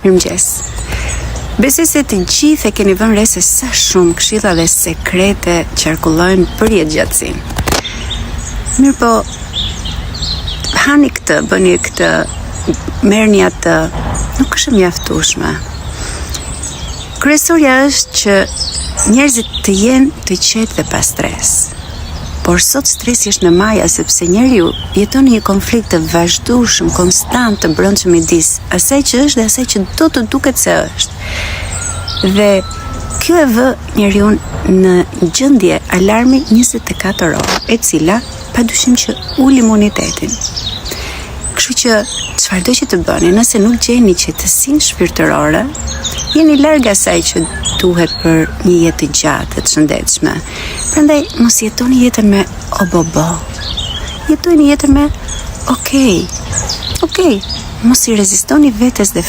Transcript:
Mirëmëngjes. Besoj se të gjithë e keni vënë re se sa shumë këshilla dhe sekrete qarkullojnë për jetëgjatësinë. Mirë po, hani këtë, bëni këtë, merrni atë, nuk është mjaftueshme. Kryesorja është që njerëzit të jenë të qetë dhe pa stres. Por sot stresi është në maja sepse njeriu jeton në një konflikt të vazhdueshëm, konstant të brendshëm midis asaj që është dhe asaj që do të duket se është. Dhe kjo e vë njeriu në gjendje alarmi 24 orë, e cila padyshim që ul imunitetin. Kështu që çfarëdo që të bëni, nëse nuk gjeni qetësinë shpirtërore, jeni larg asaj që duhet për një jetë të gjatë, të shëndetshme. Prandaj mos jetoni jetën me obobo. Jetojeni jetën me okej. Mos i rezistoni vetes dhe